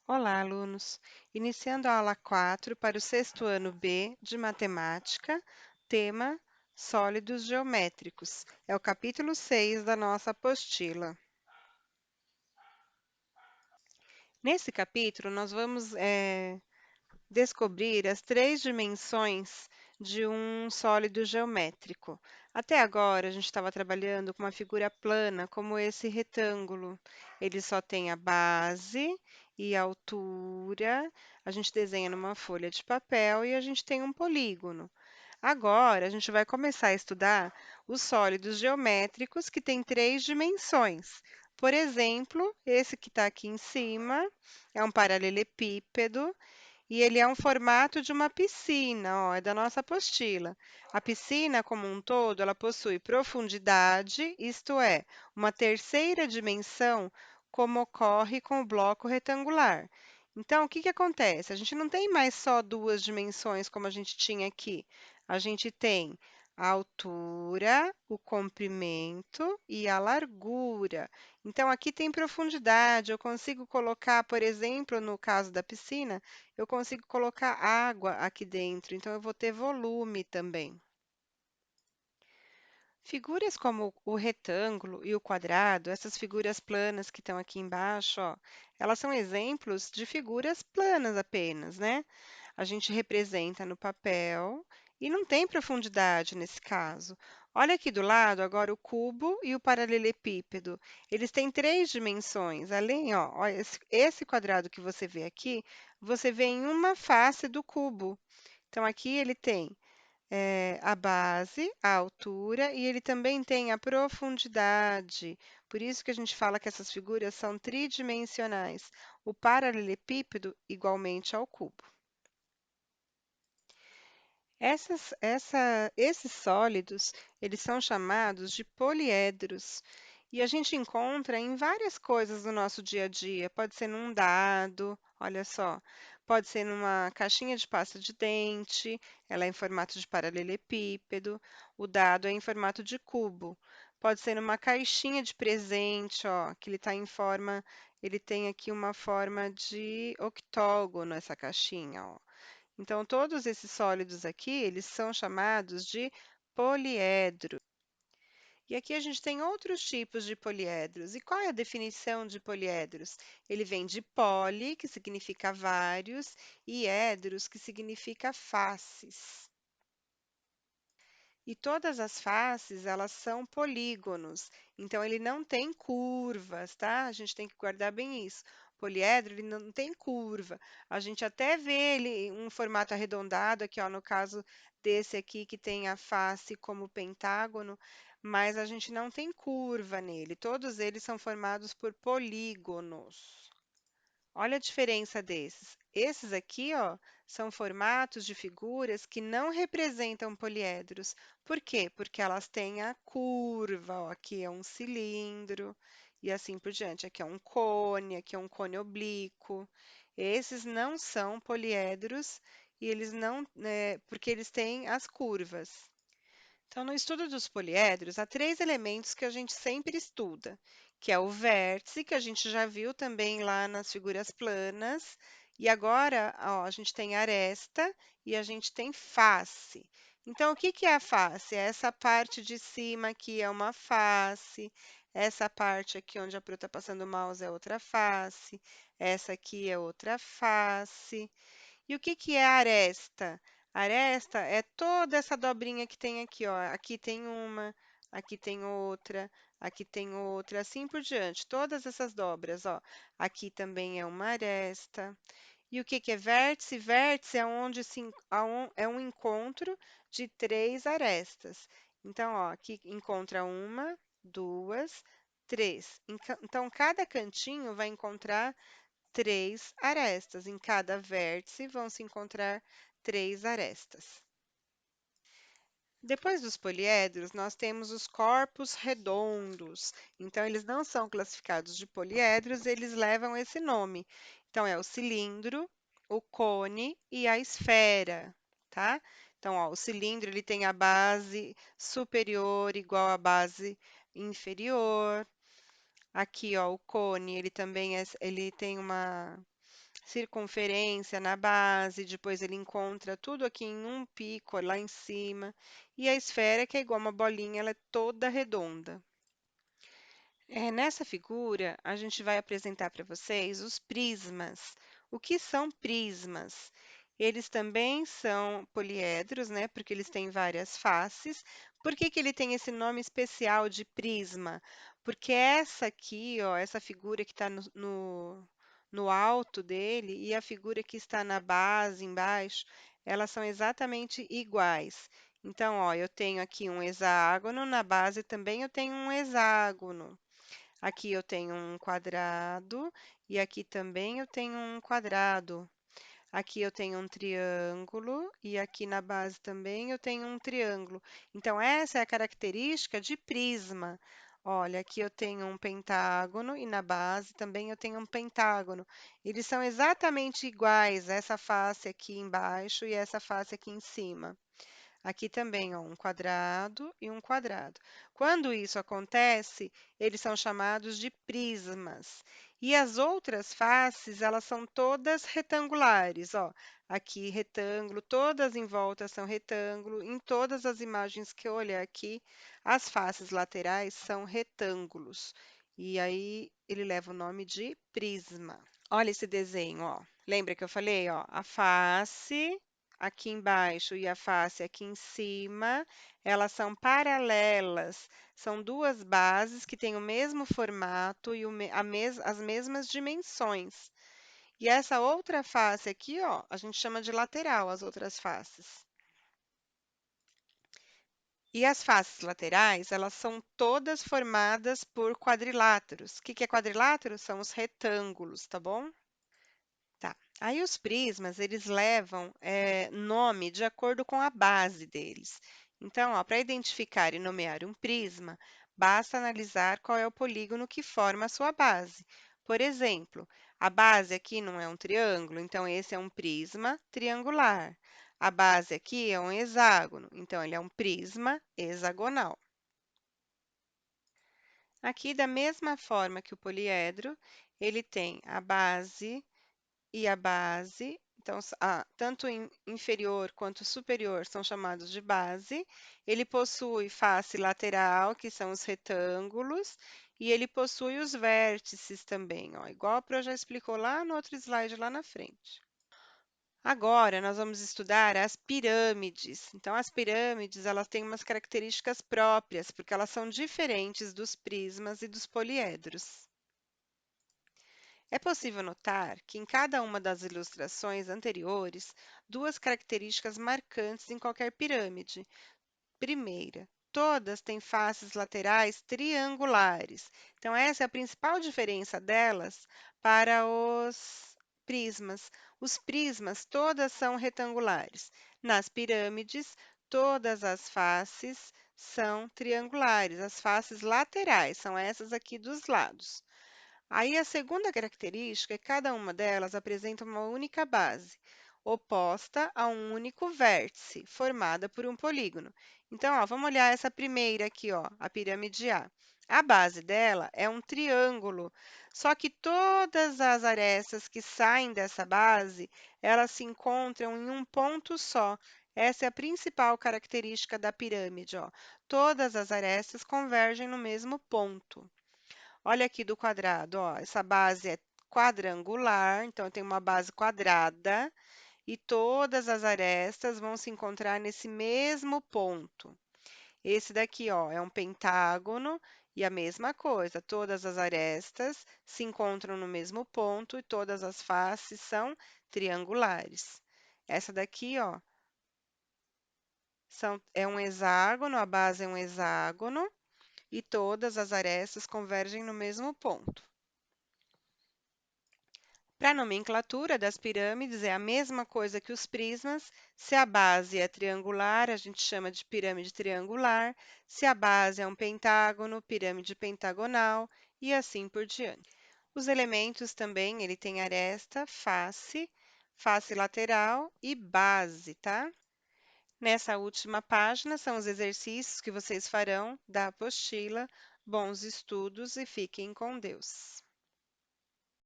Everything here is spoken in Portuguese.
Olá, alunos! Iniciando a aula 4 para o sexto ano B de Matemática, tema Sólidos Geométricos. É o capítulo 6 da nossa apostila. Nesse capítulo, nós vamos descobrir as três dimensões de um sólido geométrico. Até agora, a gente estava trabalhando com uma figura plana, como esse retângulo. Ele só tem a base e a altura. A gente desenha numa folha de papel e a gente tem um polígono. Agora, a gente vai começar a estudar os sólidos geométricos que têm três dimensões. Por exemplo, esse que está aqui em cima é um paralelepípedo e ele é um formato de uma piscina, ó, é da nossa apostila. A piscina, como um todo, ela possui profundidade, isto é, uma terceira dimensão, como ocorre com o bloco retangular. Então, o que que acontece? A gente não tem mais só duas dimensões, como a gente tinha aqui. A gente tem a altura, o comprimento e a largura. Então, aqui tem profundidade. Eu consigo colocar, por exemplo, no caso da piscina, eu consigo colocar água aqui dentro, então eu vou ter volume também. Figuras como o retângulo e o quadrado, essas figuras planas que estão aqui embaixo, ó, elas são exemplos de figuras planas apenas, né? A gente representa no papel e não tem profundidade nesse caso. Olha aqui do lado agora o cubo e o paralelepípedo. Eles têm três dimensões. Além, ó, esse quadrado que você vê aqui, você vê em uma face do cubo. Então, aqui ele tem a base, a altura e ele também tem a profundidade. Por isso que a gente fala que essas figuras são tridimensionais. O paralelepípedo igualmente ao cubo. Esses sólidos, eles são chamados de poliedros. E a gente encontra em várias coisas do nosso dia a dia. Pode ser num dado, olha só. Pode ser numa caixinha de pasta de dente, ela é em formato de paralelepípedo. O dado é em formato de cubo. Pode ser numa caixinha de presente, ó, que ele está em forma, ele tem aqui uma forma de octógono, essa caixinha, ó. Então, todos esses sólidos aqui, eles são chamados de poliedro. E aqui a gente tem outros tipos de poliedros. E qual é a definição de poliedros? Ele vem de poli, que significa vários, e edros, que significa faces. E todas as faces, elas são polígonos, então ele não tem curvas, tá? A gente tem que guardar bem isso. Poliedro, ele não tem curva. A gente até vê ele em um formato arredondado, aqui, ó, no caso desse aqui, que tem a face como pentágono, mas a gente não tem curva nele. Todos eles são formados por polígonos. Olha a diferença desses. Esses aqui, ó, são formatos de figuras que não representam poliedros. Por quê? Porque elas têm a curva, ó, aqui é um cilindro e assim por diante. Aqui é um cone oblíquo. Esses não são poliedros e eles não, porque eles têm as curvas. Então, no estudo dos poliedros, há três elementos que a gente sempre estuda, que é o vértice, que a gente já viu também lá nas figuras planas, e agora, ó, a gente tem aresta e a gente tem face. Então, o que que é a face? É essa parte de cima aqui é uma face, essa parte aqui onde a Pro está passando o mouse é outra face, essa aqui é outra face. E o que que é aresta? Aresta é toda essa dobrinha que tem aqui, ó. Aqui tem uma, aqui tem outra, assim por diante. Todas essas dobras, ó. Aqui também é uma aresta. E o que que é vértice? Vértice é onde é um encontro de três arestas. Então, ó, aqui encontra uma, duas, três. Então, cada cantinho vai encontrar três arestas. Em cada vértice vão se encontrar três arestas. Depois dos poliedros, nós temos os corpos redondos. Então, eles não são classificados de poliedros, eles levam esse nome. Então, é o cilindro, o cone e a esfera, tá? Então, ó, o cilindro ele tem a base superior igual à base inferior. Aqui, ó, o cone, ele também ele tem uma circunferência na base, depois ele encontra tudo aqui em um pico lá em cima, e a esfera, que é igual uma bolinha, ela é toda redonda. Nessa figura, a gente vai apresentar para vocês os prismas. O que são prismas? Eles também são poliedros, né? Porque eles têm várias faces. Por que que ele tem esse nome especial de prisma? Porque essa aqui, ó, essa figura que está no alto dele e a figura que está na base, embaixo, elas são exatamente iguais. Então, ó, eu tenho aqui um hexágono, na base também eu tenho um hexágono. Aqui eu tenho um quadrado e aqui também eu tenho um quadrado. Aqui eu tenho um triângulo e aqui na base também eu tenho um triângulo. Então, essa é a característica de prisma. Olha, aqui eu tenho um pentágono e na base também eu tenho um pentágono. Eles são exatamente iguais, essa face aqui embaixo e essa face aqui em cima. Aqui também, ó, um quadrado e um quadrado. Quando isso acontece, eles são chamados de prismas. E as outras faces, elas são todas retangulares, ó. Aqui retângulo, todas em volta são retângulo. Em todas as imagens que eu olhar aqui, as faces laterais são retângulos. E aí ele leva o nome de prisma. Olha esse desenho, ó. Lembra que eu falei, ó, a face aqui embaixo e a face aqui em cima, elas são paralelas. São duas bases que têm o mesmo formato e as mesmas dimensões. E essa outra face aqui, ó, a gente chama de lateral, as outras faces. E as faces laterais, elas são todas formadas por quadriláteros. O que que é quadrilátero? São os retângulos, tá bom? Tá. Aí os prismas, eles levam nome de acordo com a base deles. Então, para identificar e nomear um prisma, basta analisar qual é o polígono que forma a sua base. Por exemplo, a base aqui não é um triângulo, então esse é um prisma triangular. A base aqui é um hexágono, então ele é um prisma hexagonal. Aqui, da mesma forma que o poliedro, ele tem a base e a base. Então, tanto inferior quanto superior são chamados de base. Ele possui face lateral, que são os retângulos, e ele possui os vértices também, ó, igual a Pro já explicou lá no outro slide lá na frente. Agora, nós vamos estudar as pirâmides. Então, as pirâmides, elas têm umas características próprias, porque elas são diferentes dos prismas e dos poliedros. É possível notar que em cada uma das ilustrações anteriores, duas características marcantes em qualquer pirâmide. Primeira, todas têm faces laterais triangulares. Então, essa é a principal diferença delas para os prismas. Os prismas todas são retangulares. Nas pirâmides, todas as faces são triangulares. As faces laterais são essas aqui dos lados. Aí a segunda característica é que cada uma delas apresenta uma única base, oposta a um único vértice, formada por um polígono. Então, ó, vamos olhar essa primeira aqui, ó, a pirâmide A. A base dela é um triângulo, só que todas as arestas que saem dessa base, elas se encontram em um ponto só. Essa é a principal característica da pirâmide, ó. Todas as arestas convergem no mesmo ponto. Olha aqui do quadrado, ó, essa base é quadrangular, então tem uma base quadrada e todas as arestas vão se encontrar nesse mesmo ponto. Esse daqui, ó, é um pentágono e a mesma coisa, todas as arestas se encontram no mesmo ponto e todas as faces são triangulares. Essa daqui, ó, é um hexágono, a base é um hexágono e todas as arestas convergem no mesmo ponto. Para a nomenclatura das pirâmides, é a mesma coisa que os prismas. Se a base é triangular, a gente chama de pirâmide triangular. Se a base é um pentágono, pirâmide pentagonal, e assim por diante. Os elementos também, ele tem aresta, face, face lateral e base, tá? Nessa última página são os exercícios que vocês farão da apostila. Bons estudos e fiquem com Deus.